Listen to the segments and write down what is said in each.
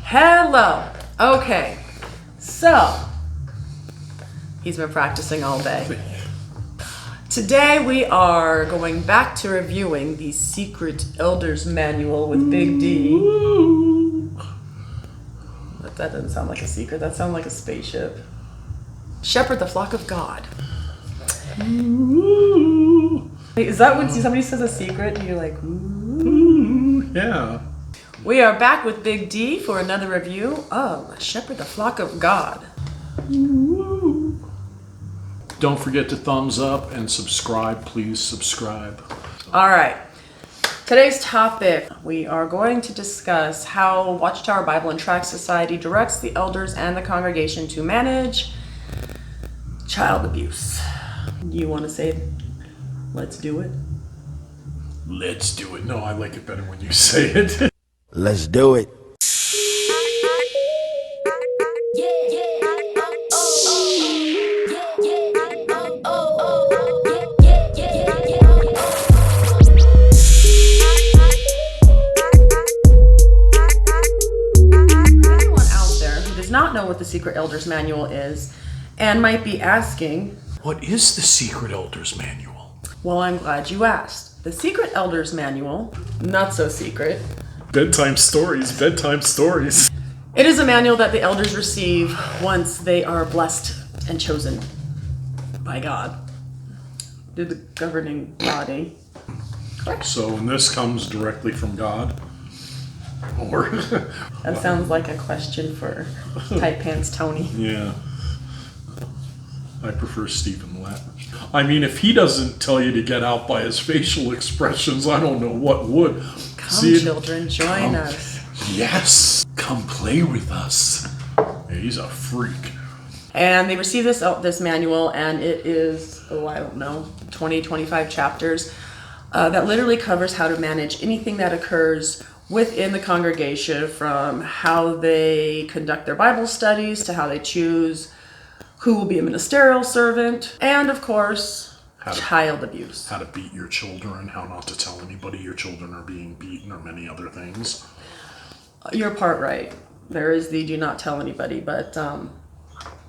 Hello. Okay. So, he's been practicing all day. Today we are going back to reviewing the Secret Elders Manual with Big D. But that doesn't sound like a secret. That sounds like a spaceship. Shepherd the flock of God. Wait, is that when somebody says a secret and you're like, ooh? Yeah. We are back with Big D for another review of Shepherd the Flock of God. Don't forget to thumbs up and subscribe. Please subscribe. All right. Today's topic, we are going to discuss how Watchtower Bible and Tract Society directs the elders and the congregation to manage child abuse. Do you want to say, let's do it? Let's do it. No, I like it better when you say it. Let's do it. Not know what the Secret Elders Manual is and might be asking, What is the Secret Elders Manual? Well, I'm glad you asked. The Secret Elders Manual, not so secret. Bedtime stories, bedtime stories. It is a manual that the elders receive once they are blessed and chosen by God. They're the governing body. Correct. So, and this comes directly from God? Or That sounds like a question for Tight Pants Tony. Yeah. I prefer Stephen Lett. I mean, if he doesn't tell you to get out by his facial expressions, I don't know what would. Come, children, join us. Yes, come play with us. Yeah, he's a freak. And they receive this manual, and it is, 20, 25 chapters that literally covers how to manage anything that occurs within the congregation, from how they conduct their Bible studies to how they choose who will be a ministerial servant, and of course, child abuse. How to beat your children, how not to tell anybody your children are being beaten, or many other things. You're part right. There is the do not tell anybody, but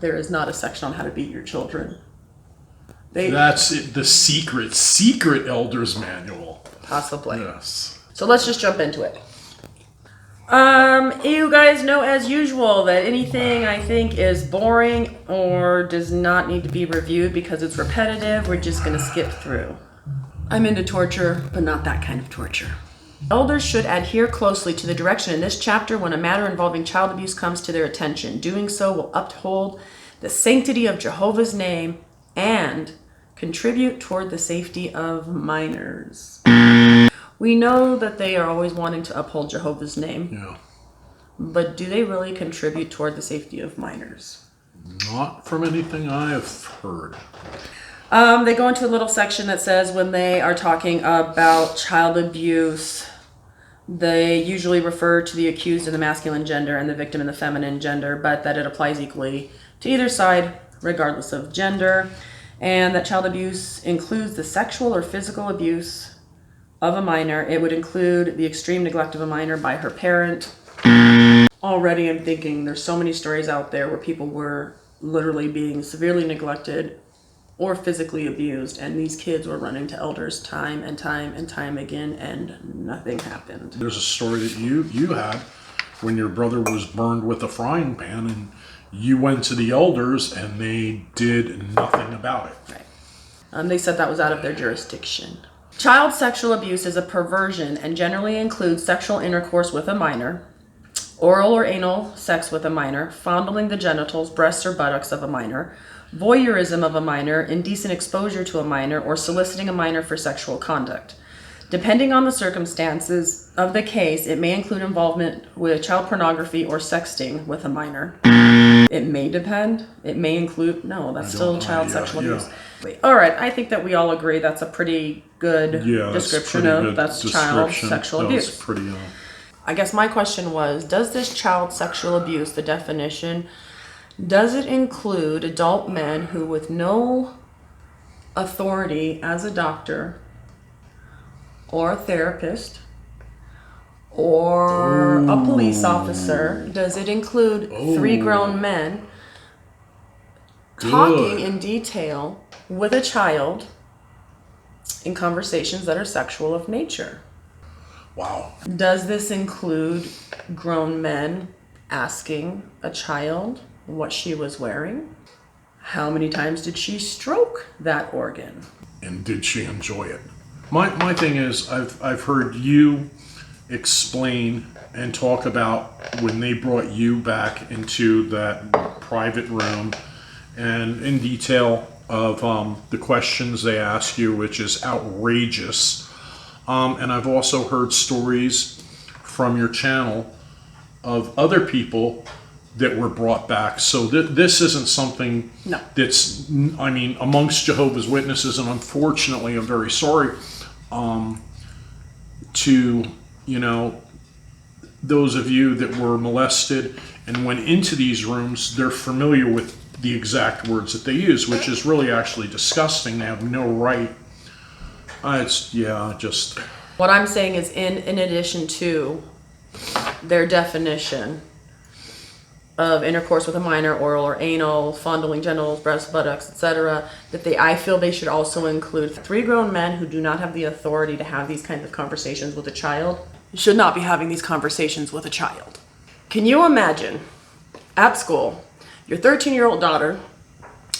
there is not a section on how to beat your children. That's it, the secret Elders Manual. Possibly. Yes. So let's just jump into it. You guys know as usual that anything I think is boring or does not need to be reviewed because it's repetitive, we're just going to skip through. I'm into torture, but not that kind of torture. Elders should adhere closely to the direction in this chapter when a matter involving child abuse comes to their attention. Doing so will uphold the sanctity of Jehovah's name and contribute toward the safety of minors. We know that they are always wanting to uphold Jehovah's name. Yeah. But do they really contribute toward the safety of minors? Not from anything I have heard. They go into a little section that says when they are talking about child abuse, they usually refer to the accused in the masculine gender and the victim in the feminine gender, but that it applies equally to either side, regardless of gender, and that child abuse includes the sexual or physical abuse of a minor. It would include the extreme neglect of a minor by her parent. Already I'm thinking there's so many stories out there where people were literally being severely neglected or physically abused, and these kids were running to elders time and time and time again, and nothing happened. There's a story that you had when your brother was burned with a frying pan, and you went to the elders and they did nothing about it. Right. They said that was out of their jurisdiction. Child sexual abuse is a perversion and generally includes sexual intercourse with a minor, oral or anal sex with a minor, fondling the genitals, breasts, or buttocks of a minor, voyeurism of a minor, indecent exposure to a minor, or soliciting a minor for sexual conduct. Depending on the circumstances of the case, it may include involvement with child pornography or sexting with a minor. It may depend. It may include, no, that's still child sexual abuse. Wait, all right, I think that we all agree that's a pretty good description of that's child sexual abuse. I guess my question was, does this child sexual abuse, the definition, does it include adult men who, with no authority as a doctor or a therapist or a police officer? Does it include three grown men talking in detail with a child in conversations that are sexual of nature? Wow. Does this include grown men asking a child what she was wearing? How many times did she stroke that organ? And did she enjoy it? My thing is, I've heard you explain and talk about when they brought you back into that private room and in detail of the questions they ask you, which is outrageous. And I've also heard stories from your channel of other people that were brought back. So this isn't something that's, I mean, amongst Jehovah's Witnesses, and unfortunately, I'm very sorry to, you know, those of you that were molested and went into these rooms, they're familiar with the exact words that they use, which is really actually disgusting. They have no right. What I'm saying is in addition to their definition of intercourse with a minor, oral or anal, fondling genitals, breasts, buttocks, etc., I feel they should also include three grown men who do not have the authority to have these kinds of conversations with a child. Should not be having these conversations with a child. Can you imagine at school, your 13-year-old daughter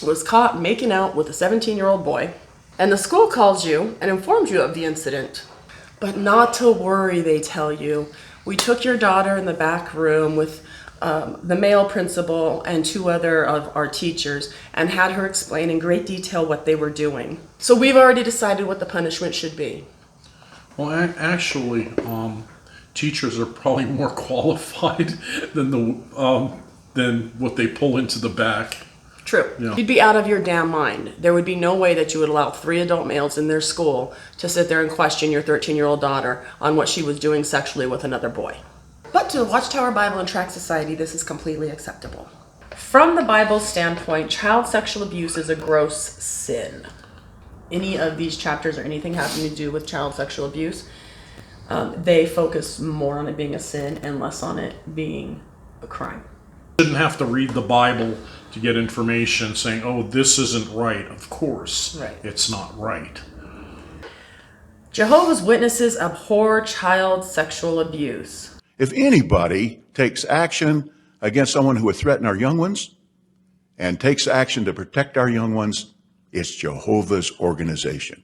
was caught making out with a 17-year-old boy, and the school calls you and informs you of the incident, but not to worry, they tell you. We took your daughter in the back room with the male principal and two other of our teachers and had her explain in great detail what they were doing. So we've already decided what the punishment should be. Well, actually, teachers are probably more qualified than what they pull into the back. True. Yeah. You'd be out of your damn mind. There would be no way that you would allow three adult males in their school to sit there and question your 13-year-old daughter on what she was doing sexually with another boy. But to the Watchtower Bible and Tract Society, this is completely acceptable. From the Bible's standpoint, child sexual abuse is a gross sin. Any of these chapters or anything having to do with child sexual abuse, they focus more on it being a sin and less on it being a crime. You shouldn't have to read the Bible to get information saying, oh, this isn't right. Of course, It's not right. Jehovah's Witnesses abhor child sexual abuse. If anybody takes action against someone who would threaten our young ones and takes action to protect our young ones, it's Jehovah's organization.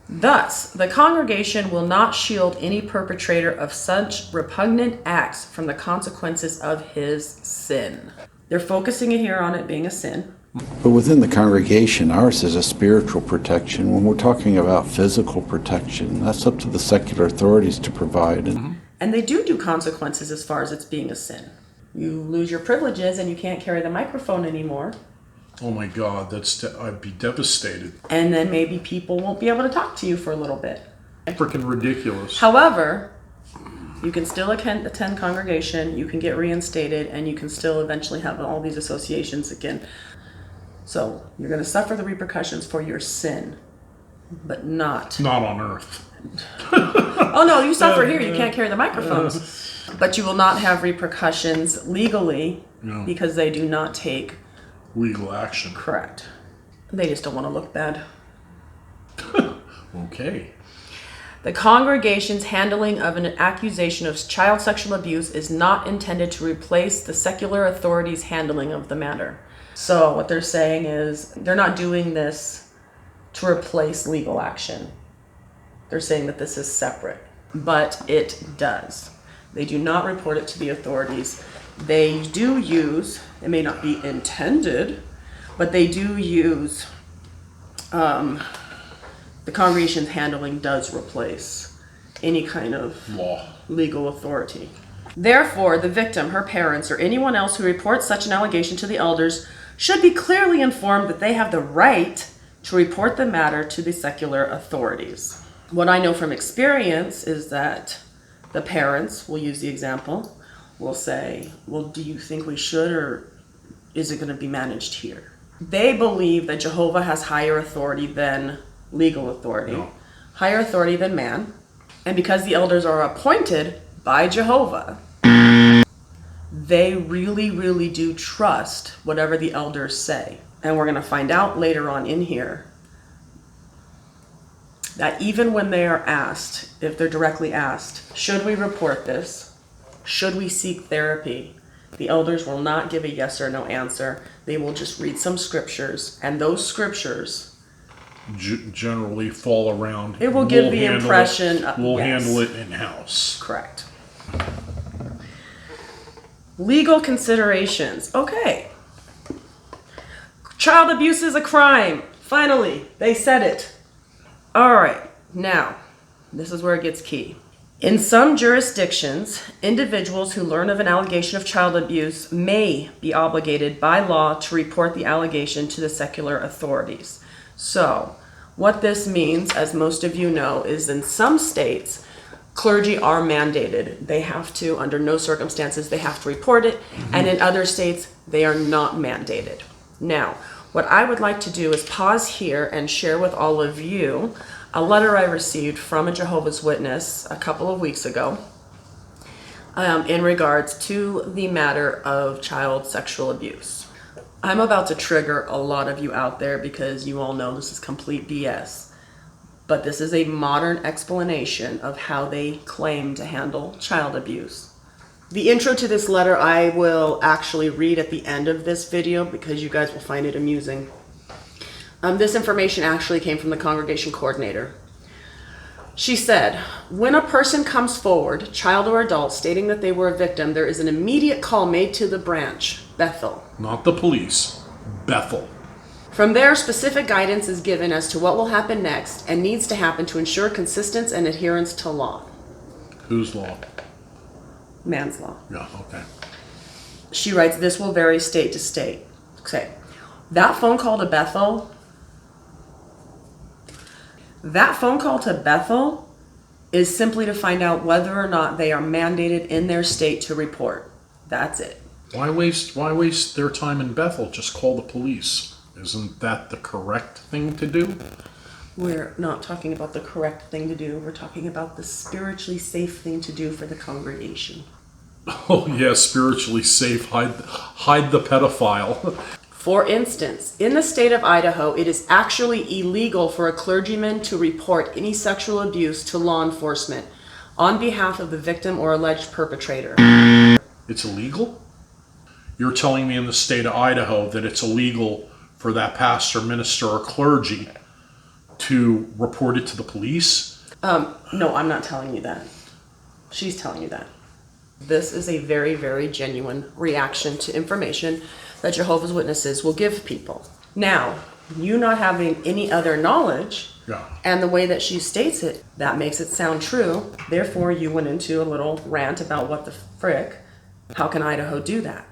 Thus, the congregation will not shield any perpetrator of such repugnant acts from the consequences of his sin. They're focusing here on it being a sin. But within the congregation, ours is a spiritual protection. When we're talking about physical protection, that's up to the secular authorities to provide. And they do consequences as far as it's being a sin. You lose your privileges and you can't carry the microphone anymore. Oh my God, I'd be devastated. And then maybe people won't be able to talk to you for a little bit. Freaking ridiculous. However, you can still attend congregation, you can get reinstated, and you can still eventually have all these associations again. So you're going to suffer the repercussions for your sin, but not on earth. Oh no, you suffer here. You can't carry the microphones. But you will not have repercussions legally because they do not take legal action. Correct. They just don't want to look bad. Okay. The congregation's handling of an accusation of child sexual abuse is not intended to replace the secular authorities' handling of the matter. So what they're saying is they're not doing this to replace legal action. They're saying that this is separate, but it does. They do not report it to the authorities. They do use, it may not be intended, but they do use, the congregation's handling does replace any kind of law, legal authority. Therefore, the victim, her parents, or anyone else who reports such an allegation to the elders should be clearly informed that they have the right to report the matter to the secular authorities. What I know from experience is that the parents, will use the example, will say, well, do you think we should, or is it going to be managed here? They believe that Jehovah has higher authority than legal authority, higher authority than man. And because the elders are appointed by Jehovah, they really, really do trust whatever the elders say. And we're going to find out later on in here that even when they are asked, if they're directly asked, should we report this? Should we seek therapy? The elders will not give a yes or no answer. They will just read some scriptures, and those scriptures generally fall around. It will give the impression we'll yes. handle it in-house. Correct. Legal considerations. Okay. Child abuse is a crime. Finally, they said it. All right. Now, this is where it gets key. In some jurisdictions, individuals who learn of an allegation of child abuse may be obligated by law to report the allegation to the secular authorities. So, what this means, as most of you know, is in some states, clergy are mandated. They have to, under no circumstances, they have to report it. And in other states, they are not mandated. Now, what I would like to do is pause here and share with all of you a letter I received from a Jehovah's Witness a couple of weeks ago in regards to the matter of child sexual abuse. I'm about to trigger a lot of you out there because you all know this is complete BS. But this is a modern explanation of how they claim to handle child abuse. The intro to this letter I will actually read at the end of this video because you guys will find it amusing. This information actually came from the congregation coordinator. She said, when a person comes forward, child or adult, stating that they were a victim, there is an immediate call made to the branch, Bethel. Not the police. Bethel. From there, specific guidance is given as to what will happen next and needs to happen to ensure consistency and adherence to law. Whose law? Man's law. Yeah, okay. She writes, this will vary state to state. Okay. That phone call to Bethel is simply to find out whether or not they are mandated in their state to report. That's it. Why waste their time in Bethel? Just call the police. Isn't that the correct thing to do? We're not talking about the correct thing to do. We're talking about the spiritually safe thing to do for the congregation. Oh yeah, spiritually safe. Hide the pedophile. For instance, in the state of Idaho, it is actually illegal for a clergyman to report any sexual abuse to law enforcement on behalf of the victim or alleged perpetrator. It's illegal? You're telling me in the state of Idaho that it's illegal for that pastor, minister, or clergy to report it to the police? No, I'm not telling you that. She's telling you that. This is a very, very genuine reaction to information that Jehovah's Witnesses will give people. Now, you not having any other knowledge, and the way that she states it, that makes it sound true. Therefore, you went into a little rant about what the frick, how can Idaho do that?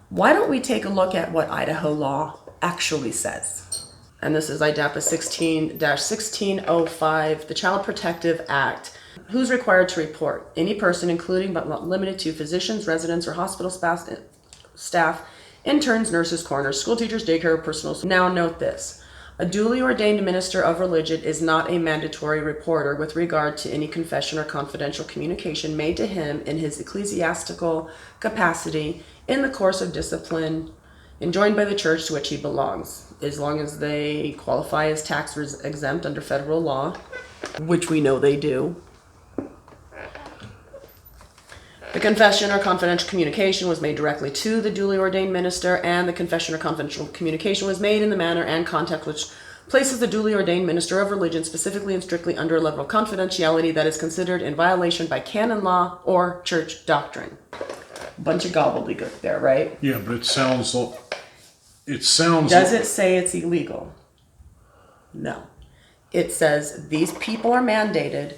Why don't we take a look at what Idaho law actually says? And this is IDAPA 16-1605, the Child Protective Act. Who's required to report? Any person, including but not limited to physicians, residents, or hospital staff, interns, nurses, coroners, school teachers, daycare, personal. Now note this. A duly ordained minister of religion is not a mandatory reporter with regard to any confession or confidential communication made to him in his ecclesiastical capacity in the course of discipline enjoined by the church to which he belongs, as long as they qualify as tax exempt under federal law, which we know they do. The confession or confidential communication was made directly to the duly ordained minister, and the confession or confidential communication was made in the manner and context which places the duly ordained minister of religion specifically and strictly under a level of confidentiality that is considered in violation by canon law or church doctrine. Bunch of gobbledygook there, right? Yeah, but it sounds. Does it say it's illegal? No. It says these people are mandated.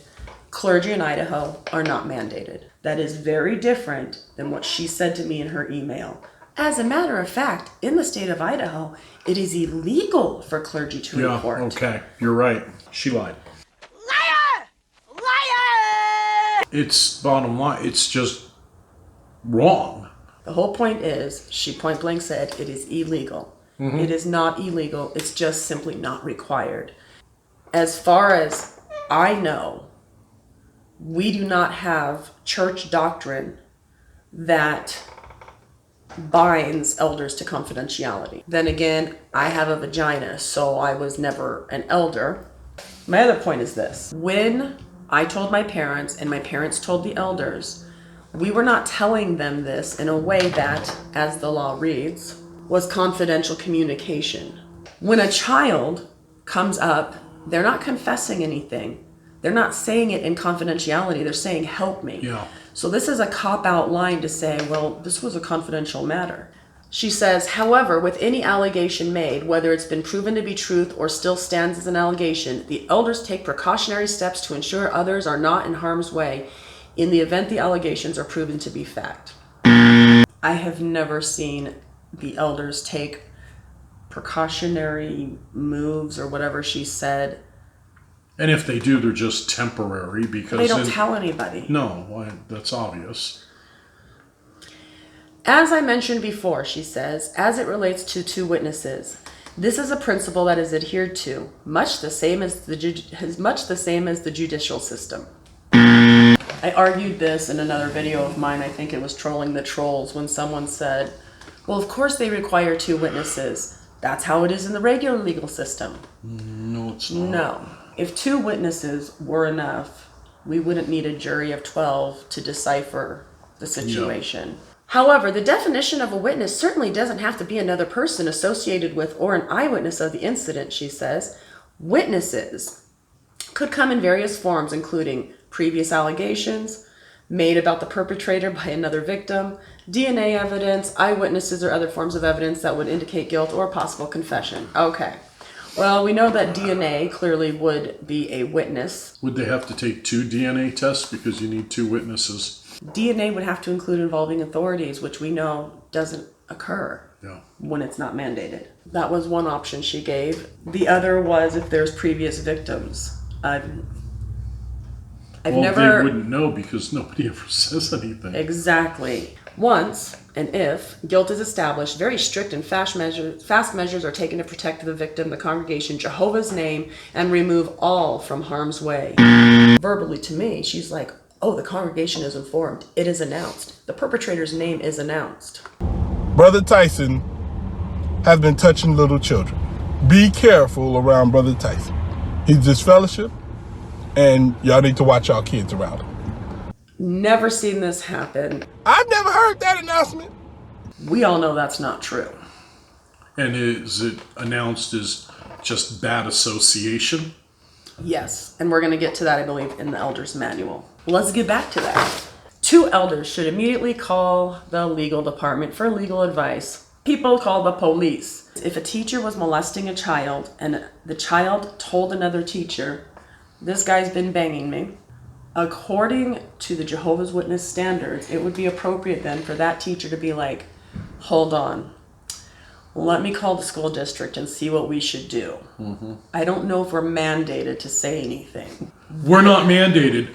Clergy in Idaho are not mandated. That is very different than what she said to me in her email. As a matter of fact, in the state of Idaho, it is illegal for clergy to report. Yeah, okay. You're right. She lied. Liar! Liar! It's bottom line. It's just wrong. The whole point is, she point blank said, it is illegal. Mm-hmm. It is not illegal. It's just simply not required. As far as I know, we do not have church doctrine that binds elders to confidentiality. Then again, I have a vagina, so I was never an elder. My other point is this. When I told my parents and my parents told the elders, we were not telling them this in a way that, as the law reads, was confidential communication. When a child comes up, they're not confessing anything. They're not saying it in confidentiality. They're saying, help me. Yeah. So this is a cop-out line to say, well, this was a confidential matter. She says, however, with any allegation made, whether it's been proven to be truth or still stands as an allegation, the elders take precautionary steps to ensure others are not in harm's way in the event the allegations are proven to be fact. I have never seen the elders take precautionary moves or whatever she said. And if they do, they're just temporary because They don't tell anybody. No, that's obvious. As I mentioned before, she says, as it relates to two witnesses, this is a principle that is adhered to, much the same as the judicial system. I argued this in another video of mine. I think it was Trolling the Trolls, when someone said, well, of course they require two witnesses. That's how it is in the regular legal system. No, it's not. No. If two witnesses were enough, we wouldn't need a jury of 12 to decipher the situation. Yeah. However, the definition of a witness certainly doesn't have to be another person associated with or an eyewitness of the incident, she says. Witnesses could come in various forms, including previous allegations made about the perpetrator by another victim, DNA evidence, eyewitnesses, or other forms of evidence that would indicate guilt or possible confession. Okay. Well, we know that DNA clearly would be a witness. Would they have to take 2 DNA tests because you need 2 witnesses? DNA would have to include involving authorities, which we know doesn't occur when it's not mandated. That was one option she gave. The other was if there's previous victims. I've never... They wouldn't know because nobody ever says anything. Exactly. Once, and if, guilt is established, very strict and fast measures are taken to protect the victim, the congregation, Jehovah's name, and remove all from harm's way. Verbally to me, she's like, oh, the congregation is informed. It is announced. The perpetrator's name is announced. Brother Tyson has been touching little children. Be careful around Brother Tyson. He's disfellowship, and y'all need to watch y'all kids around him. Never seen this happen. I've never heard that announcement. We all know that's not true. And is it announced as just bad association? Yes, and we're going to get to that, I believe, in the Elder's Manual. Let's get back to that. 2 elders should immediately call the legal department for legal advice. People call the police. If a teacher was molesting a child and the child told another teacher, this guy's been banging me, according to the Jehovah's Witness standards, it would be appropriate then for that teacher to be like, hold on, let me call the school district and see what we should do. Mm-hmm. I don't know if we're mandated to say anything. We're not mandated.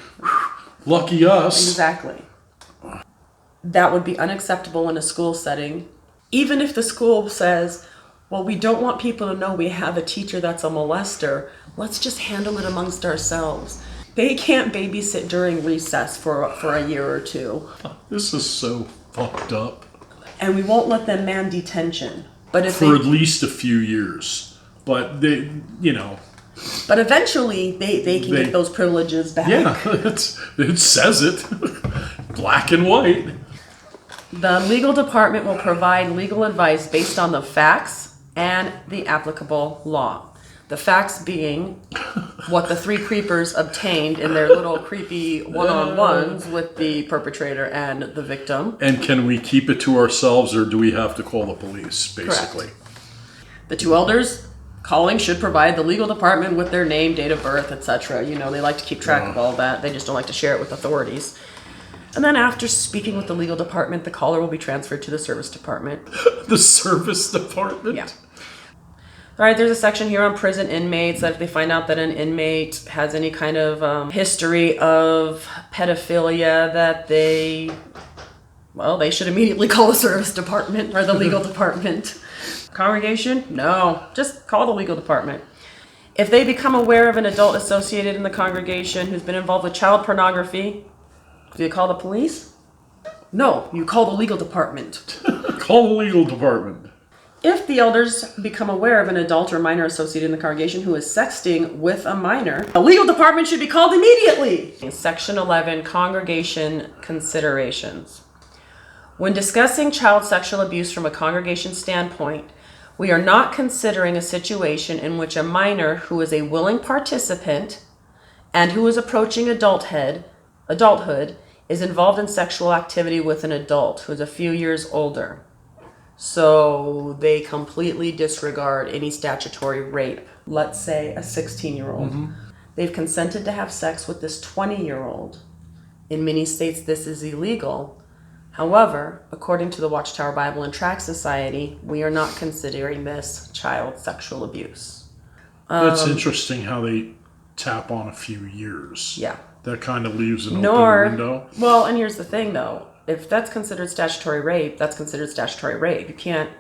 Lucky us. Exactly. That would be unacceptable in a school setting. Even if the school says, well, we don't want people to know we have a teacher that's a molester, let's just handle it amongst ourselves. They can't babysit during recess for a year or 2. This is so fucked up. And we won't let them man detention. But if for at least a few years. But they, But eventually they can get those privileges back. Yeah, it says it. Black and white. The legal department will provide legal advice based on the facts and the applicable law. The facts being what the 3 creepers obtained in their little creepy one-on-ones with the perpetrator and the victim. And can we keep it to ourselves or do we have to call the police, basically? Correct. The 2 elders calling should provide the legal department with their name, date of birth, etc. They like to keep track of all that. They just don't like to share it with authorities. And then after speaking with the legal department, the caller will be transferred to the service department. The service department? Yeah. All right, there's a section here on prison inmates that if they find out that an inmate has any kind of history of pedophilia, that they should immediately call the service department or the legal department. Congregation? No, just call the legal department. If they become aware of an adult associated in the congregation who's been involved with child pornography, do you call the police? No, you call the legal department. Call the legal department. If the elders become aware of an adult or minor associated in the congregation who is sexting with a minor, the legal department should be called immediately. Section 11, Congregation Considerations. When discussing child sexual abuse from a congregation standpoint, we are not considering a situation in which a minor who is a willing participant and who is approaching adulthood is involved in sexual activity with an adult who is a few years older. So they completely disregard any statutory rape. Let's say a 16-year-old. They've consented to have sex with this 20-year-old. In many states, this is illegal. However, according to the Watchtower Bible and Tract Society, we are not considering this child sexual abuse. That's interesting how they tap on a few years. Yeah. That kind of leaves an open window. Well, and here's the thing, though. If that's considered statutory rape, that's considered statutory rape. You can't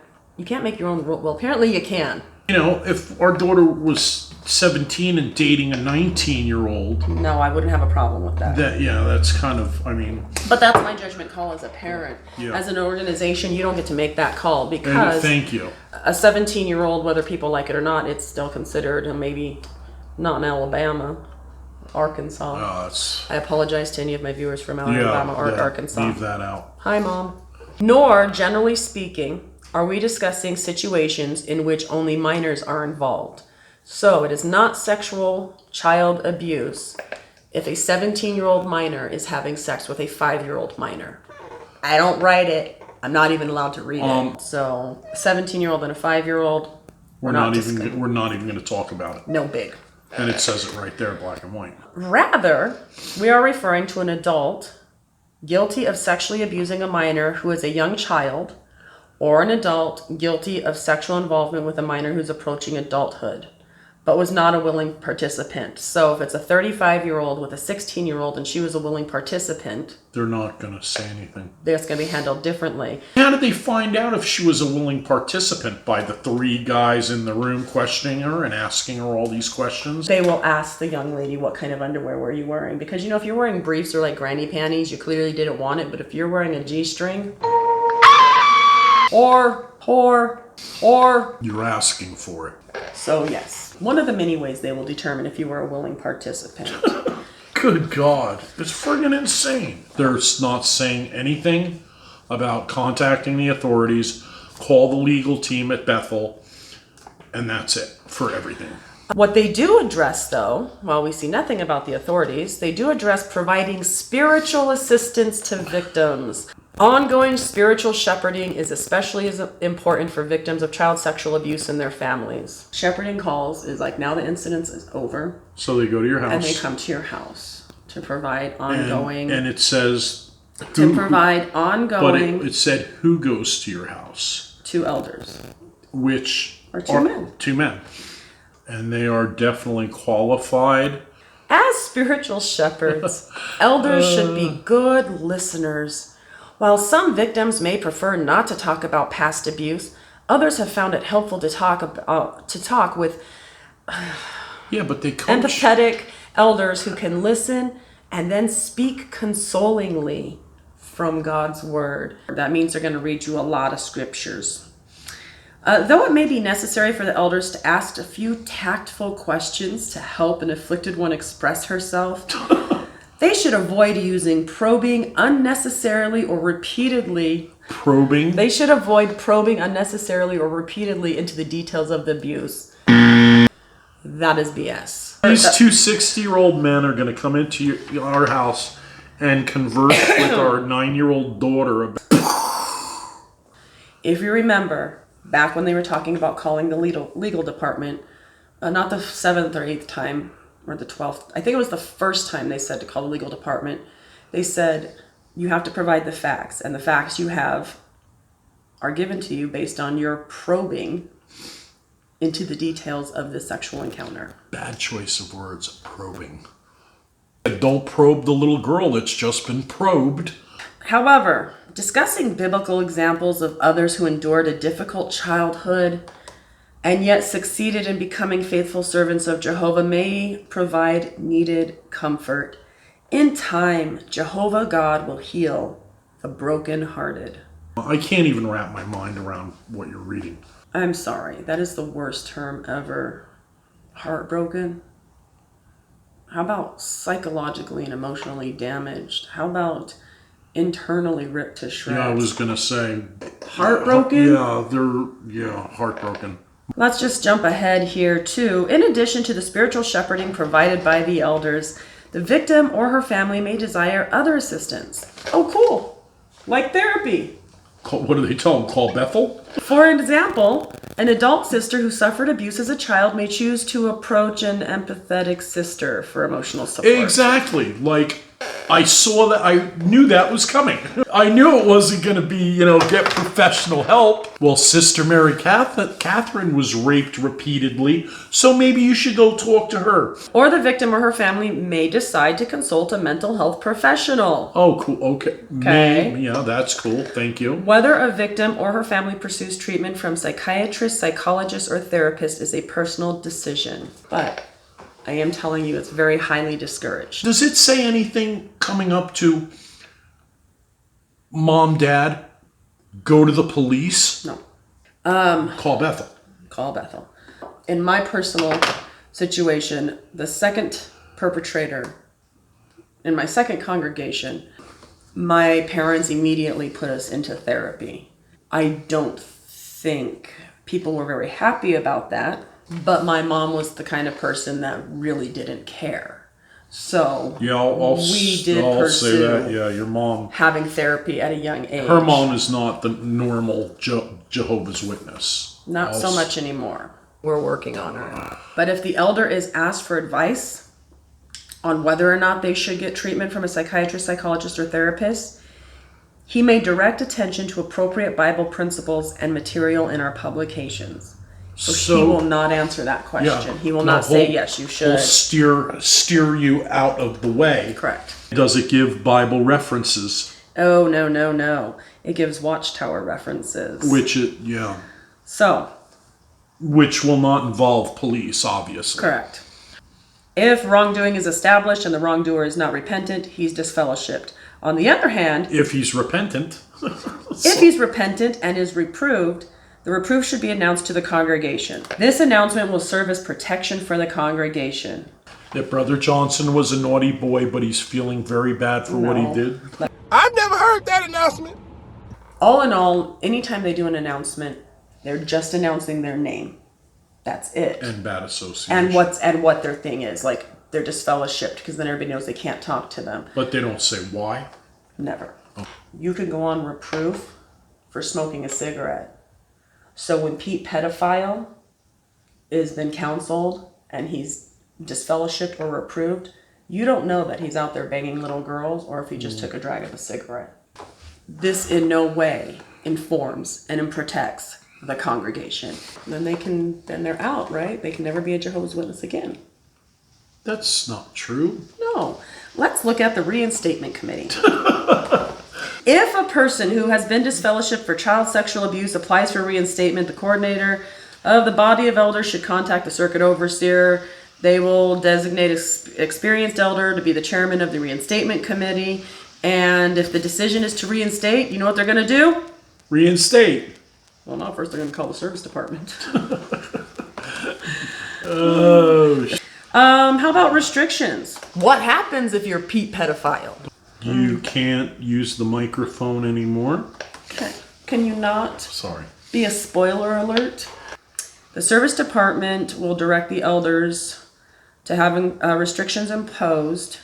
make your own rule. Well, apparently you can. You know, if our daughter was 17 and dating a 19-year-old, No, I wouldn't have a problem with that. that's kind of, But that's my judgment call as a parent. Yeah. As an organization, you don't get to make that call because thank you. a 17-year-old, whether people like it or not, it's still considered, and maybe not in Alabama, Arkansas. I apologize to any of my viewers from Alabama or Arkansas. Leave that out. Hi, Mom. Nor, generally speaking, are we discussing situations in which only minors are involved. So it is not sexual child abuse if a 17-year-old minor is having sex with a 5-year-old minor. I don't write it. I'm not even allowed to read it. So a 17-year-old and a 5-year-old, We're not even going to talk about it. no big. And it says it right there, black and white. Rather, we are referring to an adult guilty of sexually abusing a minor who is a young child, or an adult guilty of sexual involvement with a minor who's approaching adulthood, but was not a willing participant. So if it's a 35-year-old with a 16-year-old and she was a willing participant, They're not going to say anything. that's going to be handled differently. How did they find out if she was a willing participant? By the 3 guys in the room questioning her and asking her all these questions? They will ask the young lady, what kind of underwear were you wearing? Because, if you're wearing briefs or like granny panties, you clearly didn't want it. But if you're wearing a G-string, or You're asking for it. So yes, one of the many ways they will determine if you were a willing participant. Good God. It's friggin' insane. They're not saying anything about contacting the authorities, call the legal team at Bethel, and that's it for everything. What they do address, though, while we see nothing about the authorities, they do address providing spiritual assistance to victims. Ongoing spiritual shepherding is especially as important for victims of child sexual abuse and their families. Shepherding calls is like, now the incident is over, So they go to your house. and they come to your house to provide ongoing... And it says... to provide ongoing... But it said who goes to your house. 2 elders. Which Or 2 men. 2 men. And they are definitely qualified. As spiritual shepherds, elders should be good listeners. While some victims may prefer not to talk about past abuse, others have found it helpful to talk with Yeah, but they coach. empathetic elders who can listen and then speak consolingly from God's word. That means they're going to read you a lot of scriptures. Though it may be necessary for the elders to ask a few tactful questions to help an afflicted one express herself, they should avoid using probing unnecessarily or repeatedly. Probing? They should avoid probing unnecessarily or repeatedly into the details of the abuse. That is BS. These 2 60-year-old men are going to come into our house and converse with our 9-year-old daughter about... If you remember, back when they were talking about calling the legal department, not the 7th or 8th time, or the 12th, I think it was the first time they said to call the legal department, they said, you have to provide the facts, and the facts you have are given to you based on your probing into the details of the sexual encounter. Bad choice of words, probing. Don't probe the little girl that's just been probed. However, discussing biblical examples of others who endured a difficult childhood and yet succeeded in becoming faithful servants of Jehovah may provide needed comfort. In time, Jehovah God will heal the brokenhearted. I can't even wrap my mind around what you're reading. I'm sorry, that is the worst term ever. Heartbroken? How about psychologically and emotionally damaged? How about internally ripped to shreds? Yeah, I was gonna say Heartbroken? Yeah, heartbroken. Let's just jump ahead here too. In addition to the spiritual shepherding provided by the elders, the victim or her family may desire other assistance. Oh, cool. Like therapy. What do they tell them? Call Bethel? For example, an adult sister who suffered abuse as a child may choose to approach an empathetic sister for emotional support. Exactly. Like, I saw that. I knew that was coming. I knew it wasn't going to be, get professional help. Well, Sister Mary Catherine was raped repeatedly, so maybe you should go talk to her. Or the victim or her family may decide to consult a mental health professional. Oh, cool. Okay. Yeah, that's cool. Thank you. Whether a victim or her family pursues treatment from psychiatrist, psychologist, or therapist is a personal decision. But I am telling you, it's very highly discouraged. Does it say anything coming up to Mom, Dad, go to the police? No. Call Bethel. Call Bethel. In my personal situation, the second perpetrator in my second congregation, my parents immediately put us into therapy. I don't think people were very happy about that, but my mom was the kind of person that really didn't care. So Yeah, I'll we did say pursue that. Yeah, your mom. having therapy at a young age. Her mom is not the normal Jehovah's Witness. Not so much anymore. We're working on her. But if the elder is asked for advice on whether or not they should get treatment from a psychiatrist, psychologist, or therapist, he may direct attention to appropriate Bible principles and material in our publications. So he will not answer that question. Yeah, He will not say, yes, you should. He'll steer you out of the way. Correct. Does it give Bible references? Oh, no. It gives Watchtower references. Which will not involve police, obviously. Correct. If wrongdoing is established and the wrongdoer is not repentant, he's disfellowshipped. On the other hand, If he's repentant. if he's repentant and is reproved, the reproof should be announced to the congregation. This announcement will serve as protection for the congregation. That Brother Johnson was a naughty boy, but he's feeling very bad for what he did. I've never heard that announcement. All in all, anytime they do an announcement, they're just announcing their name. That's it. And bad association. And what their thing is. Like, they're disfellowshipped because then everybody knows they can't talk to them. But they don't say why. Never. You can go on reproof for smoking a cigarette. So when Pete Pedophile is been counseled and he's disfellowshipped or reproved, you don't know that he's out there banging little girls or if he just took a drag of a cigarette. This in no way informs and protects the congregation. Then they're out, right? They can never be a Jehovah's Witness again. That's not true. No. Let's look at the reinstatement committee. If a person who has been disfellowshipped for child sexual abuse applies for reinstatement, the coordinator of the body of elders should contact the circuit overseer. They will designate an experienced elder to be the chairman of the reinstatement committee. And if the decision is to reinstate, you know what they're going to do? Reinstate. Well, no, first they're going to call the service department. How about restrictions? What happens if you're Pete Pedophile? You can't use the microphone anymore. Okay. Can you not Sorry. be a spoiler alert? The service department will direct the elders to having restrictions imposed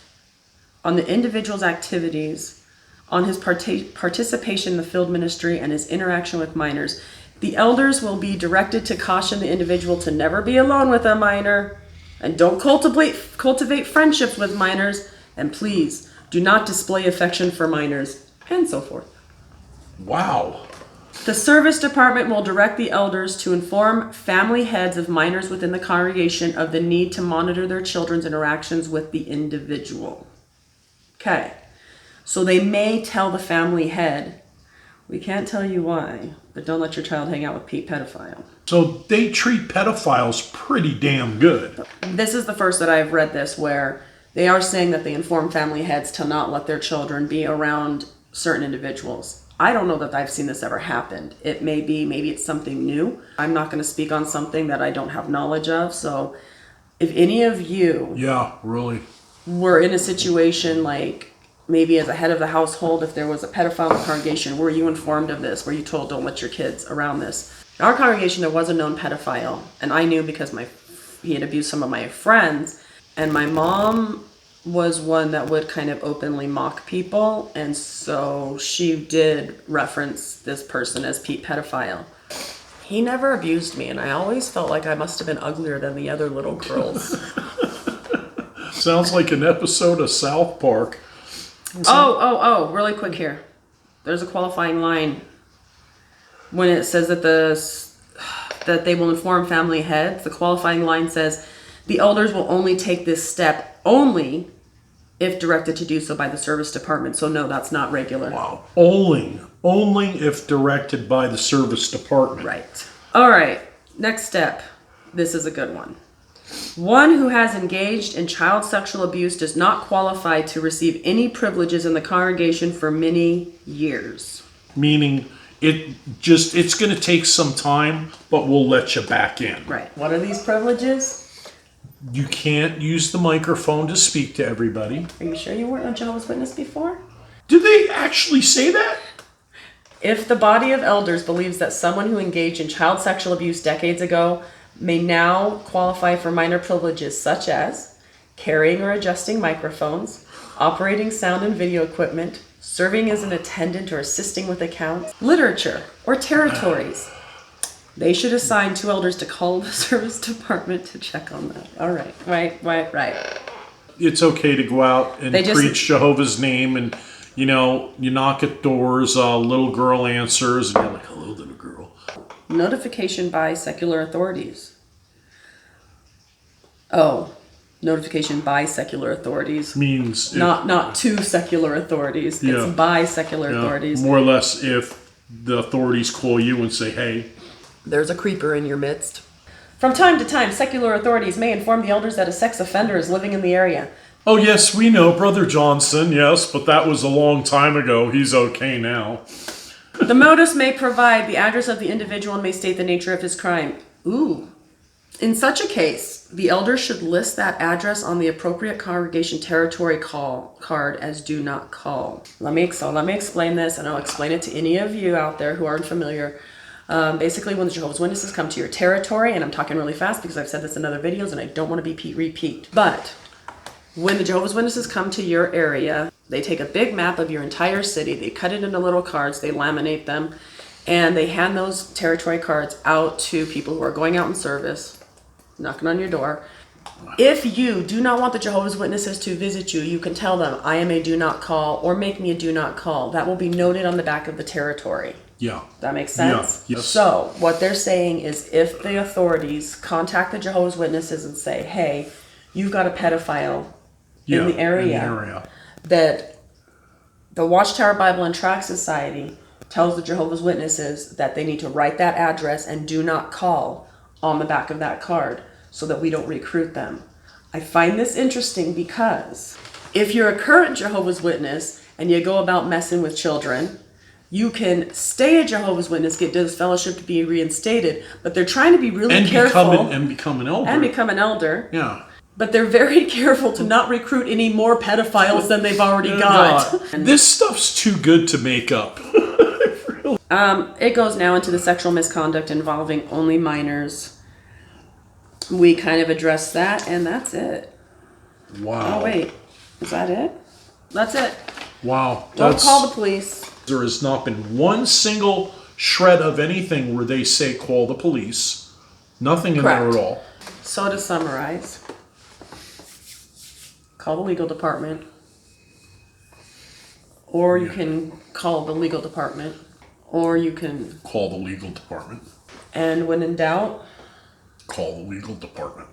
on the individual's activities, on his participation in the field ministry, and his interaction with minors. The elders will be directed to caution the individual to never be alone with a minor, and don't cultivate friendships with minors, and please do not display affection for minors, and so forth. Wow. The service department will direct the elders to inform family heads of minors within the congregation of the need to monitor their children's interactions with the individual. Okay, so they may tell the family head, we can't tell you why, but don't let your child hang out with Pete pedophile. So they treat pedophiles pretty damn good. This is the first that I've read this where they are saying that they inform family heads to not let their children be around certain individuals. I don't know that I've seen this ever happen. It may be, maybe it's something new. I'm not going to speak on something that I don't have knowledge of. So if any of you Yeah, really. were in a situation like maybe as a head of the household, if there was a pedophile in the congregation, were you informed of this? Were you told don't let your kids around this? In our congregation, there was a known pedophile, and I knew because he had abused some of my friends, and my mom was one that would kind of openly mock people, and so she did reference this person as Pete pedophile. He never abused me, and I always felt like I must have been uglier than the other little girls. Sounds like an episode of South Park. Really quick here. There's a qualifying line when it says that they will inform family heads. The qualifying line says, the elders will only take this step only if directed to do so by the service department. So no, that's not regular. Wow. Only if directed by the service department. Right. All right. Next step. This is a good one. One who has engaged in child sexual abuse does not qualify to receive any privileges in the congregation for many years. Meaning it's going to take some time, but we'll let you back in. Right. What are these privileges? You can't use the microphone to speak to everybody. Are you sure you weren't a Jehovah's Witness before? Did they actually say that? If the body of elders believes that someone who engaged in child sexual abuse decades ago may now qualify for minor privileges such as carrying or adjusting microphones, operating sound and video equipment, serving as an attendant or assisting with accounts, literature, or territories, they should assign 2 elders to call the service department to check on that. All right, right. It's okay to go out and preach Jehovah's name, and you knock at doors, a little girl answers, and you're like, hello, little girl. Notification by secular authorities. Oh, notification by secular authorities. Means not to secular authorities. Yeah. It's by secular authorities. More or less if the authorities call you and say, hey, there's a creeper in your midst. From time to time, secular authorities may inform the elders that a sex offender is living in the area. oh yes, we know Brother Johnson, yes, but that was a long time ago. He's okay now. The modus may provide the address of the individual and may state the nature of his crime. Ooh. In such a case, the elder should list that address on the appropriate congregation territory call card as do not call. Let me explain this, and I'll explain it to any of you out there who aren't familiar. Basically, when the Jehovah's Witnesses come to your territory, and I'm talking really fast because I've said this in other videos and I don't want to repeat, but when the Jehovah's Witnesses come to your area, they take a big map of your entire city, they cut it into little cards, they laminate them, and they hand those territory cards out to people who are going out in service, knocking on your door. If you do not want the Jehovah's Witnesses to visit you, you can tell them, I am a do not call, or make me a do not call. That will be noted on the back of the territory. Yeah. That makes sense? Yeah. Yes. So what they're saying is if the authorities contact the Jehovah's Witnesses and say, hey, you've got a pedophile in the area, that the Watchtower Bible and Tract Society tells the Jehovah's Witnesses that they need to write that address and do not call on the back of that card so that we don't recruit them. I find this interesting because if you're a current Jehovah's Witness and you go about messing with children, you can stay a Jehovah's Witness, get disfellowship to be reinstated, but they're trying to be really careful. And become an elder. And become an elder. Yeah. But they're very careful to not recruit any more pedophiles than they've already got. This stuff's too good to make up. It goes now into the sexual misconduct involving only minors. We kind of addressed that, and that's it. Wow. Oh, wait. Is that it? That's it. Wow. Don't call the police. There has not been one single shred of anything where they say call the police. Nothing in there at all. So to summarize, call the legal department, or you can call the legal department, or you can call the legal department. And when in doubt, call the legal department.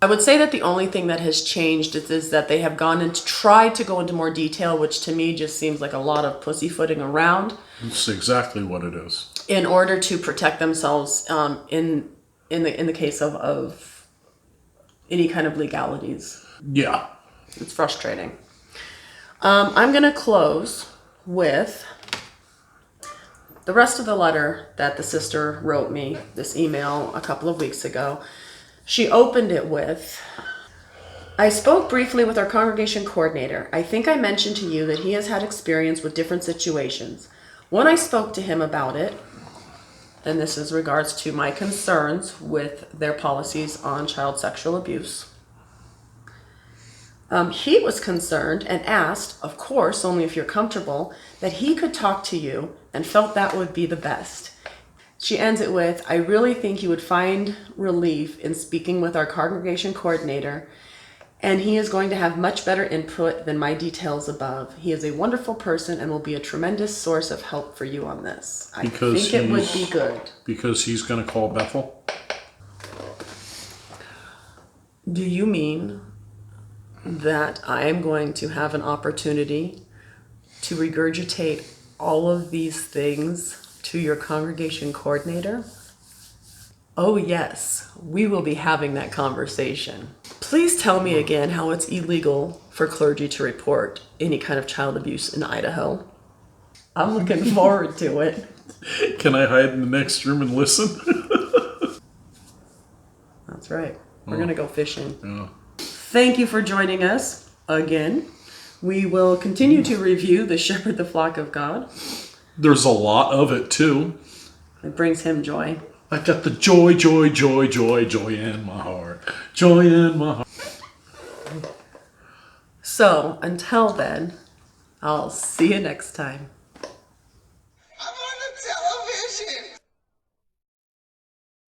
I would say that the only thing that has changed is that they have gone and tried to go into more detail, which to me just seems like a lot of pussyfooting around. That's exactly what it is. in order to protect themselves in the case of any kind of legalities. Yeah. It's frustrating. I'm going to close with the rest of the letter that the sister wrote me, this email a couple of weeks ago. She opened it with, I spoke briefly with our congregation coordinator. I think I mentioned to you that he has had experience with different situations. When I spoke to him about it, and this is regards to my concerns with their policies on child sexual abuse, he was concerned and asked, of course, only if you're comfortable, that he could talk to you and felt that would be the best. She ends it with, I really think you would find relief in speaking with our congregation coordinator, and he is going to have much better input than my details above. He is a wonderful person and will be a tremendous source of help for you on this. I think it would be good. Because he's going to call Bethel? Do you mean that I am going to have an opportunity to regurgitate all of these things to your congregation coordinator? Oh yes, we will be having that conversation. Please tell me again how it's illegal for clergy to report any kind of child abuse in Idaho. I'm looking forward to it. Can I hide in the next room and listen? That's right. We're going to go fishing. Yeah. Thank you for joining us again. We will continue to review the Shepherd the Flock of God. There's a lot of it, too. It brings him joy. I got the joy, joy, joy, joy, joy in my heart. Joy in my heart. So, until then, I'll see you next time.